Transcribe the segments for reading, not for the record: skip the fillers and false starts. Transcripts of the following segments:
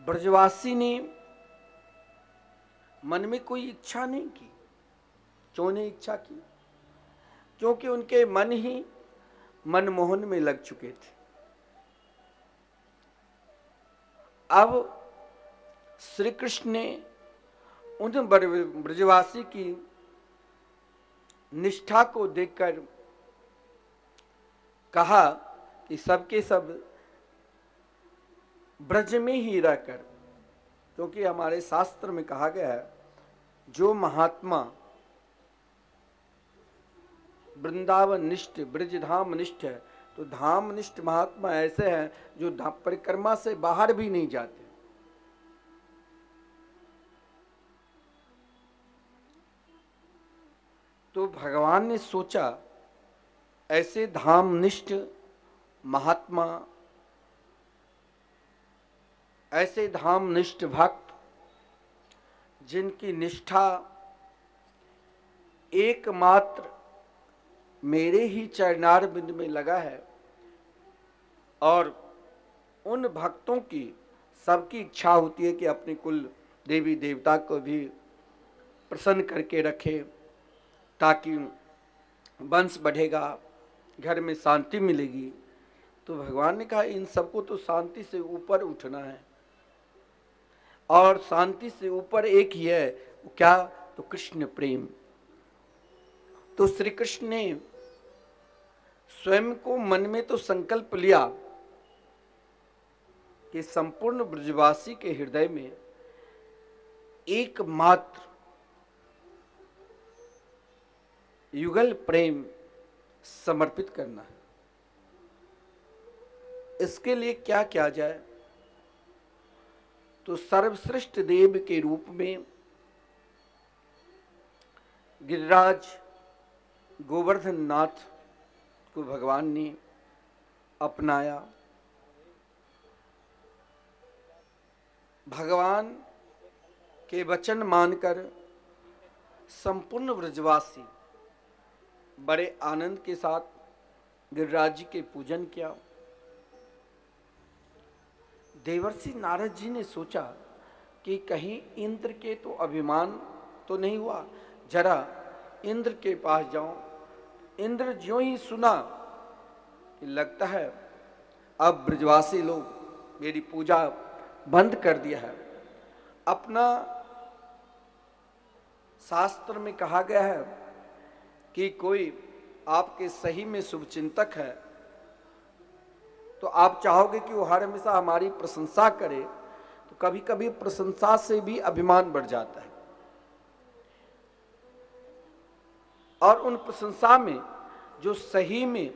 ब्रजवासी ने मन में कोई इच्छा नहीं की। क्यों नहीं इच्छा की? क्योंकि उनके मन ही मनमोहन में लग चुके थे। अब श्री कृष्ण ने उन ब्रजवासी की निष्ठा को देखकर कहा कि सबके सब ब्रज में ही रहकर, क्योंकि हमारे शास्त्र में कहा गया है जो महात्मा वृंदावन निष्ठ ब्रज धाम निष्ठ है, तो धाम निष्ठ महात्मा ऐसे हैं जो परिक्रमा से बाहर भी नहीं जाते। तो भगवान ने सोचा ऐसे धाम निष्ठ महात्मा, ऐसे धाम निष्ठ भक्त जिनकी निष्ठा एकमात्र मेरे ही चरणार बिंद में लगा है, और उन भक्तों की सबकी इच्छा होती है कि अपने कुल देवी देवता को भी प्रसन्न करके रखे, ताकि वंश बढ़ेगा, घर में शांति मिलेगी। तो भगवान ने कहा इन सबको तो शांति से ऊपर उठना है, और शांति से ऊपर एक ही है, वो क्या? तो कृष्ण प्रेम। तो श्री कृष्ण ने स्वयं को मन में तो संकल्प लिया कि संपूर्ण ब्रजवासी के हृदय में एकमात्र युगल प्रेम समर्पित करना है। इसके लिए क्या किया जाए? तो सर्वश्रेष्ठ देव के रूप में गिरिराज गोवर्धन नाथ को भगवान ने अपनाया। भगवान के वचन मानकर संपूर्ण ब्रजवासी बड़े आनंद के साथ गिरिराज जी के पूजन किया। देवर्षि नारद जी ने सोचा कि कहीं इंद्र के तो अभिमान तो नहीं हुआ, जरा इंद्र के पास जाऊं। इंद्र ज्यों ही सुना कि लगता है अब ब्रजवासी लोग मेरी पूजा बंद कर दिया है। अपना शास्त्र में कहा गया है कि कोई आपके सही में शुभचिंतक है तो आप चाहोगे कि वो हर हमेशा हमारी प्रशंसा करे, तो कभी कभी प्रशंसा से भी अभिमान बढ़ जाता है, और उन प्रशंसा में जो सही में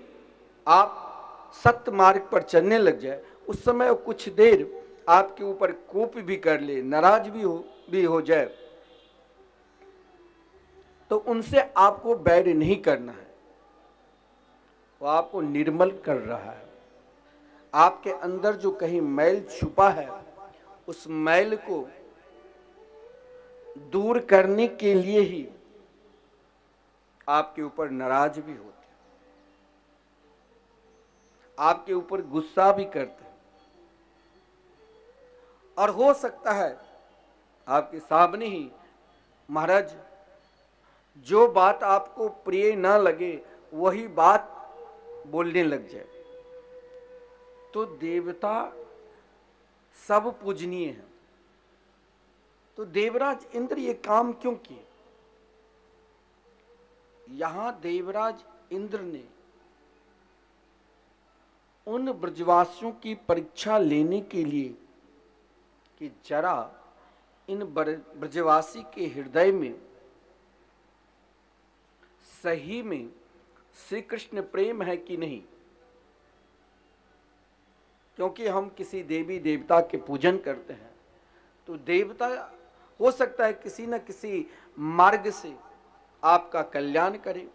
आप सत्य मार्ग पर चलने लग जाए, उस समय कुछ देर आपके ऊपर कोप भी कर ले, नाराज भी हो जाए, तो उनसे आपको बैर नहीं करना है। वो आपको निर्मल कर रहा है। आपके अंदर जो कहीं मैल छुपा है, उस मैल को दूर करने के लिए ही आपके ऊपर नाराज भी होते हैं, आपके ऊपर गुस्सा भी करते हैं, और हो सकता है आपके सामने ही महाराज जो बात आपको प्रिय ना लगे वही बात बोलने लग जाए। तो देवता सब पूजनीय हैं, तो देवराज इंद्र ये काम क्यों किए? यहां देवराज इंद्र ने उन ब्रजवासियों की परीक्षा लेने के लिए कि जरा इन ब्रजवासी के हृदय में सही में श्री कृष्ण प्रेम है कि नहीं, क्योंकि हम किसी देवी देवता के पूजन करते हैं, तो देवता हो सकता है किसी न किसी मार्ग से आपका कल्याण करे।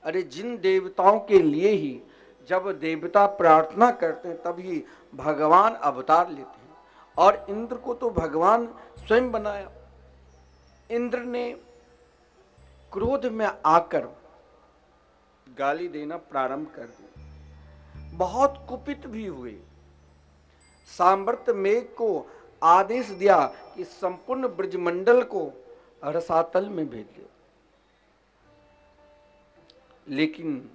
अरे जिन देवताओं के लिए ही जब देवता प्रार्थना करते हैं तभी भगवान अवतार लेते हैं, और इंद्र को तो भगवान स्वयं बनाया। इंद्र ने क्रोध में आकर गाली देना प्रारंभ कर दी, बहुत कुपित भी हुए। सामर्थ मेघ को आदेश दिया कि संपूर्ण ब्रजमंडल को रसातल में भेज दे, लेकिन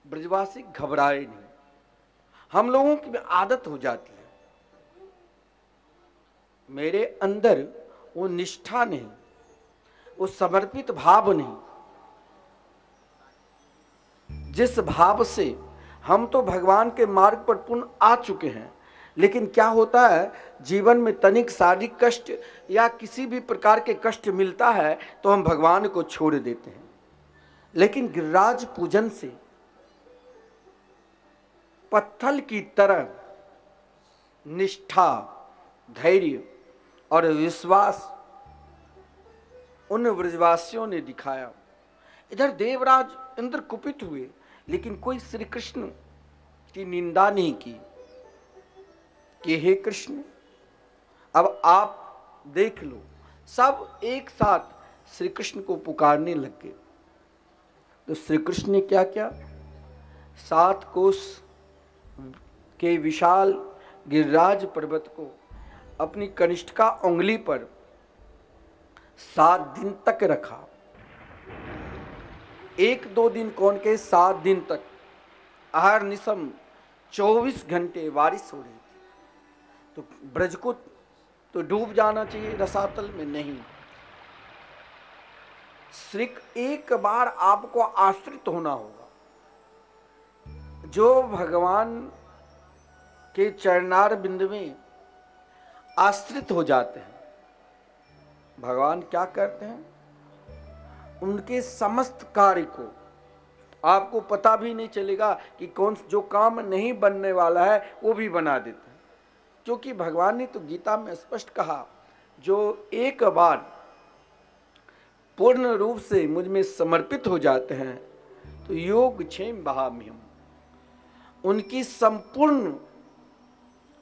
ब्रजवासी घबराए नहीं। हम लोगों की आदत हो जाती है, मेरे अंदर वो निष्ठा नहीं, वो समर्पित भाव नहीं, जिस भाव से हम तो भगवान के मार्ग पर पूर्ण आ चुके हैं, लेकिन क्या होता है जीवन में तनिक शारीरिक कष्ट या किसी भी प्रकार के कष्ट मिलता है तो हम भगवान को छोड़ देते हैं। लेकिन गिरिराज पूजन से पत्थर की तरह निष्ठा, धैर्य और विश्वास उन ब्रजवासियों ने दिखाया। इधर देवराज इंद्र कुपित हुए, लेकिन कोई श्री कृष्ण की निंदा नहीं की कि हे कृष्ण अब आप देख लो। सब एक साथ श्री कृष्ण को पुकारने लग गए। तो श्री कृष्ण ने क्या किया, 7 कोस के विशाल गिरिराज पर्वत को अपनी कनिष्ठिका उंगली पर 7 दिन तक रखा। 1-2 दिन कौन के 7 दिन तक आहार निशम 24 घंटे बारिश हो रही थी। तो ब्रज को तो डूब जाना चाहिए रसातल में, नहीं। सिर्फ एक बार आपको आश्रित होना होगा। जो भगवान के चरणार बिंद में आश्रित हो जाते हैं, भगवान क्या करते हैं, उनके समस्त कार्य को आपको पता भी नहीं चलेगा कि कौन जो काम नहीं बनने वाला है वो भी बना देते हैं। क्योंकि भगवान ने तो गीता में स्पष्ट कहा, जो एक बार पूर्ण रूप से मुझ में समर्पित हो जाते हैं तो योग क्षेम बहाम्यहम्, उनकी संपूर्ण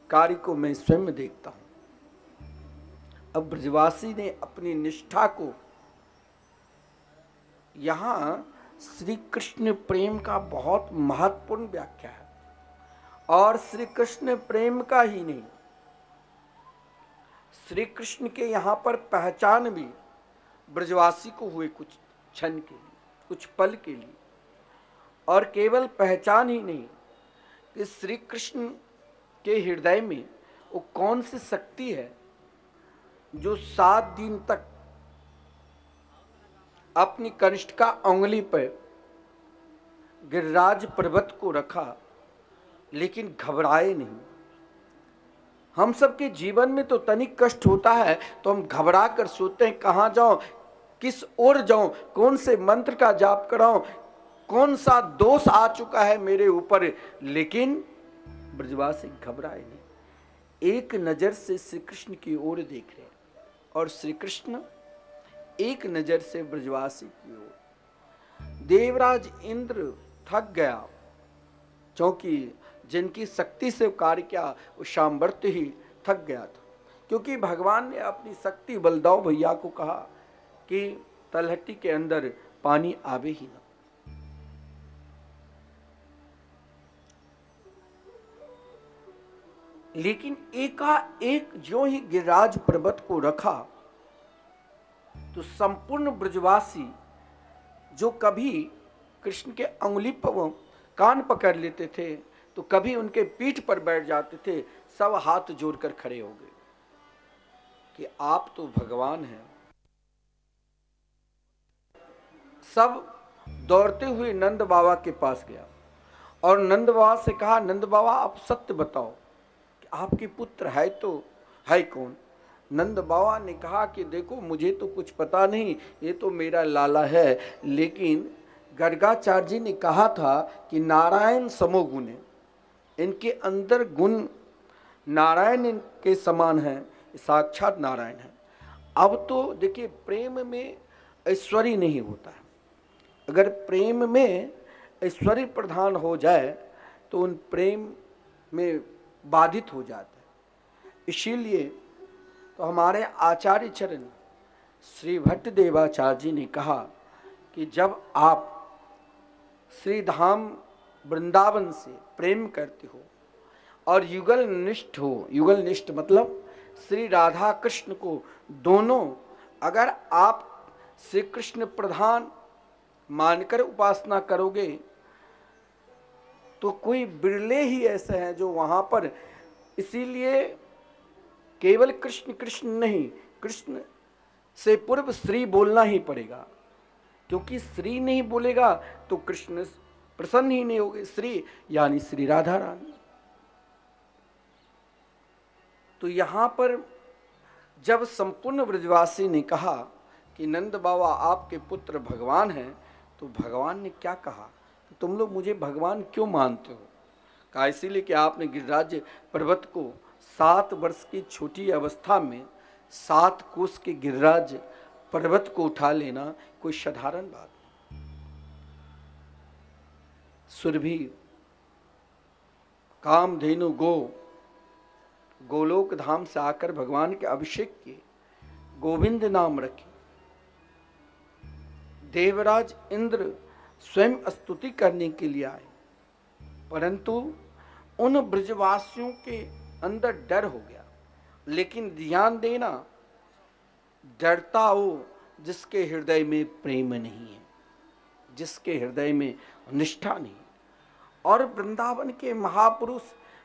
कार्य को मैं स्वयं देखता हूं। अब ब्रजवासी ने अपनी निष्ठा को, यहां श्री कृष्ण प्रेम का बहुत महत्वपूर्ण व्याख्या है। और श्री कृष्ण प्रेम का ही नहीं, श्री कृष्ण के यहां पर पहचान भी ब्रजवासी को हुए कुछ क्षण के लिए, कुछ पल के लिए। और केवल पहचान ही नहीं कि श्री कृष्ण के हृदय में वो कौन सी शक्ति है जो 7 दिन तक अपनी कनिष्ठिका उंगली पर गिरिराज पर्वत को रखा, लेकिन घबराए नहीं। हम सबके जीवन में तो तनिक कष्ट होता है तो हम घबरा कर सोचते हैं कहाँ जाऊं, किस ओर जाऊं, कौन से मंत्र का जाप कराऊं, कौन सा दोष आ चुका है मेरे ऊपर। लेकिन ब्रजवासी घबराए नहीं, एक नजर से श्री कृष्ण की ओर देख रहे हैं और श्री कृष्ण एक नजर से ब्रजवासी की ओर। देवराज इंद्र थक गया, क्योंकि जिनकी शक्ति से कार्य किया वो शाम्बर्त ही थक गया था। क्योंकि भगवान ने अपनी शक्ति बलदाव भैया को कहा कि तलहटी के अंदर पानी आवे ही ना। लेकिन एकाएक जो ही गिरिराज पर्वत को रखा तो संपूर्ण ब्रजवासी जो कभी कृष्ण के अंगुली पर कान पकड़ लेते थे तो कभी उनके पीठ पर बैठ जाते थे, सब हाथ जोड़कर खड़े हो गए कि आप तो भगवान हैं। सब दौड़ते हुए नंद बाबा के पास गया और नंद बाबा से कहा, नंद बाबा आप सत्य बताओ कि आपके पुत्र है तो है कौन। नंद बाबा ने कहा कि देखो मुझे तो कुछ पता नहीं, ये तो मेरा लाला है, लेकिन गर्गाचार्य जी ने कहा था कि नारायण समोगुण है, इनके अंदर गुण नारायण के समान है, साक्षात नारायण है। अब तो देखिए प्रेम में ऐश्वर्य नहीं होता है, अगर प्रेम में ऐश्वर्य प्रधान हो जाए तो उन प्रेम में बाधित हो जाता है। इसीलिए तो हमारे आचार्य चरण श्री भट्ट देवाचार्य जी ने कहा कि जब आप श्री धाम वृंदावन से प्रेम करते हो और युगल निष्ठ हो, युगल निष्ठ मतलब श्री राधा कृष्ण को दोनों अगर आप श्री कृष्ण प्रधान मानकर उपासना करोगे तो कोई बिरले ही ऐसे हैं जो वहां पर, इसीलिए केवल कृष्ण कृष्ण नहीं, कृष्ण से पूर्व श्री बोलना ही पड़ेगा, क्योंकि श्री नहीं बोलेगा तो कृष्ण प्रसन्न ही नहीं होंगे। श्री यानी श्री राधा रानी। तो यहां पर जब संपूर्ण ब्रजवासी ने कहा कि नंद बाबा आपके पुत्र भगवान हैं, तो भगवान ने क्या कहा, तुम लोग मुझे भगवान क्यों मानते हो? कहा इसीलिए कि आपने गिरिराज पर्वत को 7 वर्ष की छोटी अवस्था में 7 कोस के गिरिराज पर्वत को उठा लेना कोई साधारण बात नहीं। सुरभि कामधेनु गोलोक धाम से आकर भगवान के अभिषेक किए, गोविंद नाम रखे। देवराज इंद्र स्वयं स्तुति करने के लिए आए, परंतु उन ब्रजवासियों के अंदर डर हो गया। लेकिन ध्यान देना, डरता हो जिसके हृदय में प्रेम नहीं है, जिसके हृदय में निष्ठा नहीं। और वृंदावन के महापुरुष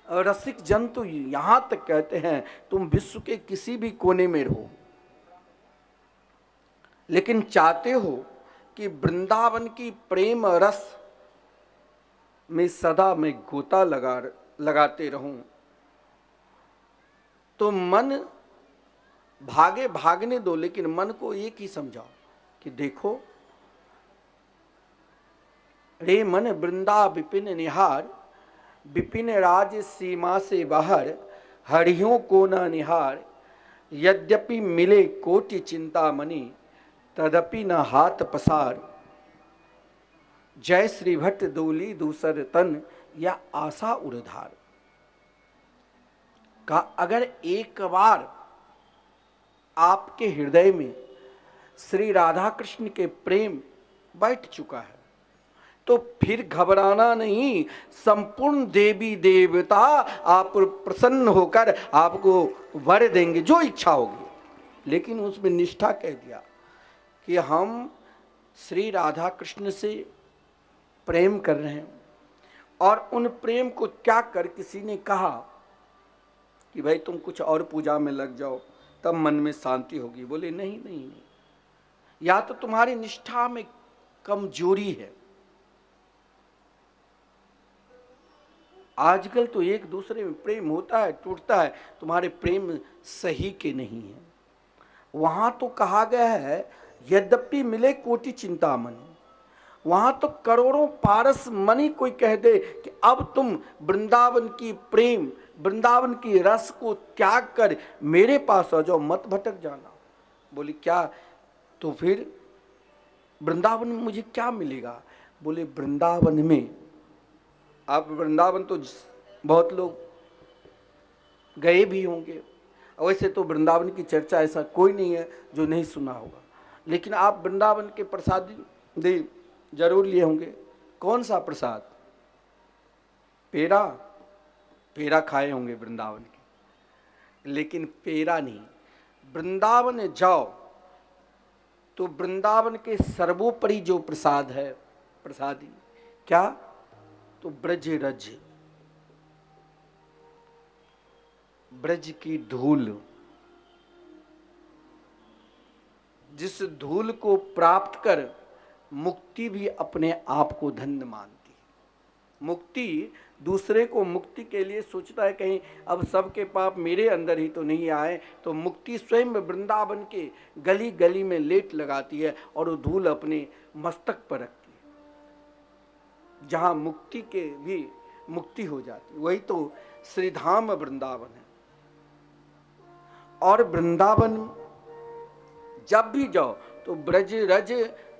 रसिक जन तो यहां तक कहते हैं तुम विश्व के किसी भी कोने में रहो, लेकिन चाहते हो कि वृंदावन की प्रेम रस में सदा मैं गोता लगाते रहूं, तो मन भागने दो, लेकिन मन को एक ही समझाओ कि देखो रे मन वृंदा विपिन निहार, विपिन राज सीमा से बाहर, हरियों को न निहार, यद्यपि मिले कोटि चिंतामणि, तदपि न हाथ पसार, जय श्री भट्ट दोली दूसर तन, या आशा उड़धार। का अगर एक बार आपके हृदय में श्री राधा कृष्ण के प्रेम बैठ चुका है तो फिर घबराना नहीं, संपूर्ण देवी देवता आप प्रसन्न होकर आपको वर देंगे जो इच्छा होगी। लेकिन उसमें निष्ठा कह दिया कि हम श्री राधा कृष्ण से प्रेम कर रहे हैं, और उन प्रेम को त्याग कर किसी ने कहा कि भाई तुम कुछ और पूजा में लग जाओ तब मन में शांति होगी। बोले नहीं नहीं नहीं, या तो तुम्हारी निष्ठा में कमजोरी है। आजकल तो एक दूसरे में प्रेम होता है टूटता है, तुम्हारे प्रेम सही के नहीं है। वहां तो कहा गया है यद्यपि मिले कोटि चिंतामणि, वहां तो करोड़ों पारस मणि कोई कह दे कि अब तुम वृंदावन की प्रेम वृंदावन की रस को त्याग कर मेरे पास आ जाओ, मत भटक जाना। बोली क्या? तो फिर वृंदावन में मुझे क्या मिलेगा? बोले वृंदावन में, आप वृंदावन तो बहुत लोग गए भी होंगे, वैसे तो वृंदावन की चर्चा ऐसा कोई नहीं है जो नहीं सुना होगा, लेकिन आप वृंदावन के प्रसाद दे जरूर लिए होंगे। कौन सा प्रसाद? पेड़ा खाए होंगे वृंदावन के, लेकिन पेड़ा नहीं। वृंदावन जाओ तो वृंदावन के सर्वोपरि जो प्रसाद है, प्रसादी क्या? तो ब्रज रज, ब्रज की धूल, जिस धूल को प्राप्त कर मुक्ति भी अपने आप को धन्य मानती है। मुक्ति दूसरे को मुक्ति के लिए सोचता है कहीं अब सबके पाप मेरे अंदर ही तो नहीं आए, तो मुक्ति स्वयं वृंदावन के गली गली में लेट लगाती है और वो धूल अपने मस्तक पर रखती है, जहां मुक्ति के भी मुक्ति हो जाती। वही तो श्रीधाम वृंदावन है। और वृंदावन जब भी जाओ तो ब्रज रज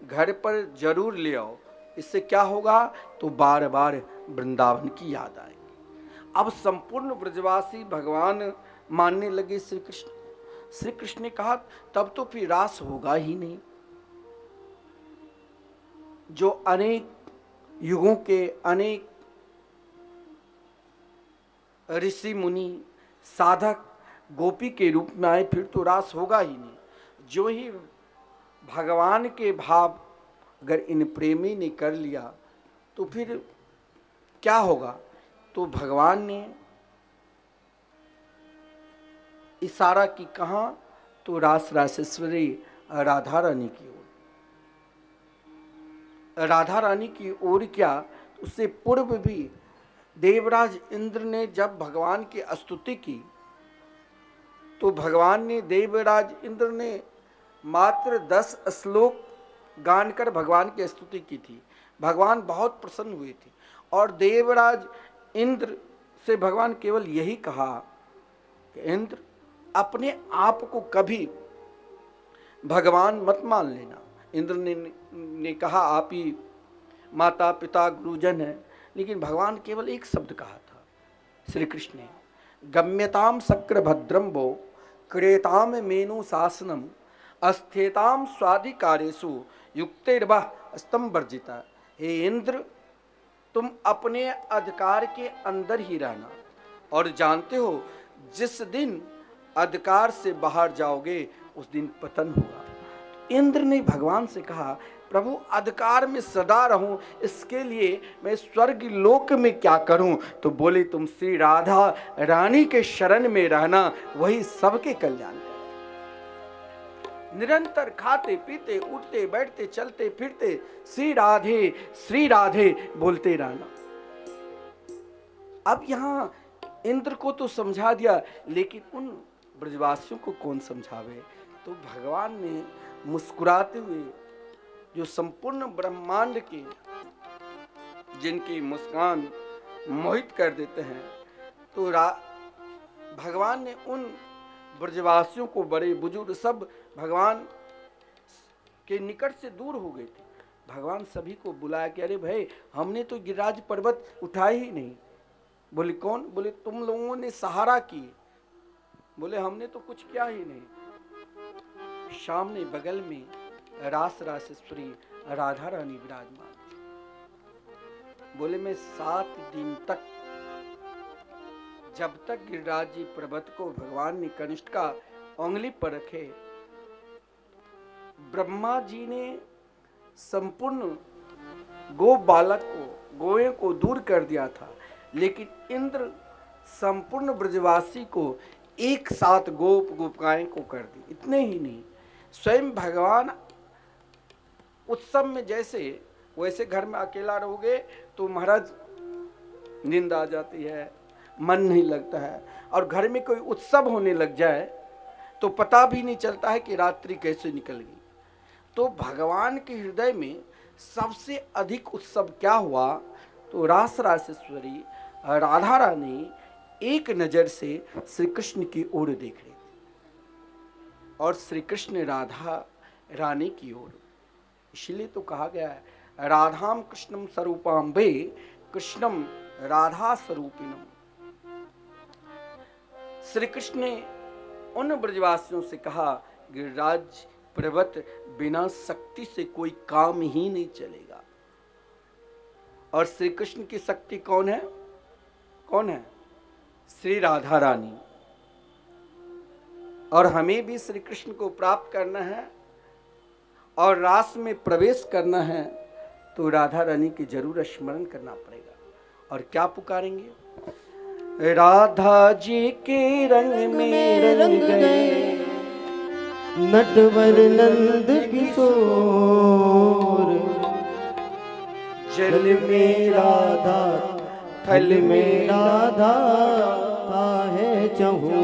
घर पर जरूर ले आओ। इससे क्या होगा? तो बार बार वृंदावन की याद आएगी। अब संपूर्ण ब्रजवासी भगवान मानने लगे श्री कृष्ण। श्री कृष्ण ने कहा तब तो फिर रास होगा ही नहीं। जो अनेक युगों के अनेक ऋषि मुनि साधक गोपी के रूप में आए फिर तो रास होगा ही नहीं। जो ही भगवान के भाव अगर इन प्रेमी ने कर लिया तो फिर क्या होगा। तो भगवान ने इशारा की कहाँ, तो रास रासेश्वरी राधा रानी की ओर। राधा रानी की ओर क्या, उससे पूर्व भी देवराज इंद्र ने जब भगवान की स्तुति की तो भगवान ने, देवराज इंद्र ने मात्र 10 श्लोक गान कर भगवान की स्तुति की थी। भगवान बहुत प्रसन्न हुए थे और देवराज इंद्र से भगवान केवल यही कहा कि इंद्र अपने आप को कभी भगवान मत मान लेना। इंद्र ने कहा आप ही माता पिता गुरुजन है, लेकिन भगवान केवल एक शब्द कहा था, श्री कृष्ण ने, गम्यताम शक्र भद्रम वो क्रेताम मेनु शासनम अस्थिताम स्वाधिकारेषु युक्तेर्वः स्तंभ वर्जिता। हे इंद्र, तुम अपने अधिकार के अंदर ही रहना, और जानते हो जिस दिन अधिकार से बाहर जाओगे उस दिन पतन होगा। इंद्र ने भगवान से कहा, प्रभु अधिकार में सदा रहूं, इसके लिए मैं स्वर्ग लोक में क्या करूं। तो बोले तुम श्री राधा रानी के शरण में रहना, वही सबके कल्याण है। निरंतर खाते पीते उठते बैठते चलते फिरते श्री राधे बोलते रहना। अब यहां इंद्र को तो समझा दिया, लेकिन उन ब्रजवासियों को कौन समझावे। तो भगवान ने मुस्कुराते हुए, जो संपूर्ण ब्रह्मांड के जिनकी मुस्कान मोहित कर देते हैं, तो भगवान ने उन ब्रजवासियों को, बड़े बुजुर्ग सब भगवान के निकट से दूर हो गए थे। भगवान सभी को बुलाया कि अरे भाई, हमने तो गिरिराज पर्वत उठाए ही नहीं। बोले कौन? बोले तुम लोगों ने सहारा की। बोले हमने तो कुछ किया ही नहीं। सामने बगल में रास रासेश्वरी राधा रानी विराजमान। बोले मैं 7 दिन तक, जब तक गिरिराज जी पर्वत को भगवान ने कनिष्ठ का उंगली पर रखे, ब्रह्मा जी ने संपूर्ण गो बालक को, गोए को दूर कर दिया था, लेकिन इंद्र संपूर्ण ब्रजवासी को एक साथ गोप गोपिकाएं को कर दी। इतने ही नहीं, स्वयं भगवान उत्सव में जैसे वैसे घर में अकेला रहोगे तो महाराज नींद आ जाती है, मन नहीं लगता है, और घर में कोई उत्सव होने लग जाए तो पता भी नहीं चलता है कि रात्रि कैसे निकल गई। तो भगवान के हृदय में सबसे अधिक उत्सव क्या हुआ, तो रास रासेश्वरी राधा रानी एक नजर से श्री कृष्ण की ओर देख रही थी, और श्री कृष्ण राधा रानी की ओर। इसलिए तो कहा गया है, राधाम कृष्णम स्वरूपाम वे कृष्णम राधा स्वरूपिणम। श्री कृष्ण ने उन ब्रजवासियों से कहा, गिरिराज पर्वत बिना शक्ति से कोई काम ही नहीं चलेगा। और श्री कृष्ण की शक्ति कौन है? कौन है? श्री राधा रानी। और हमें भी श्री कृष्ण को प्राप्त करना है और रास में प्रवेश करना है, तो राधा रानी की जरूर स्मरण करना पड़ेगा। और क्या पुकारेंगे? राधा जी के रंग में रंग गए नटवर नंद किशोर, जल में राधा फल में राधा है चहु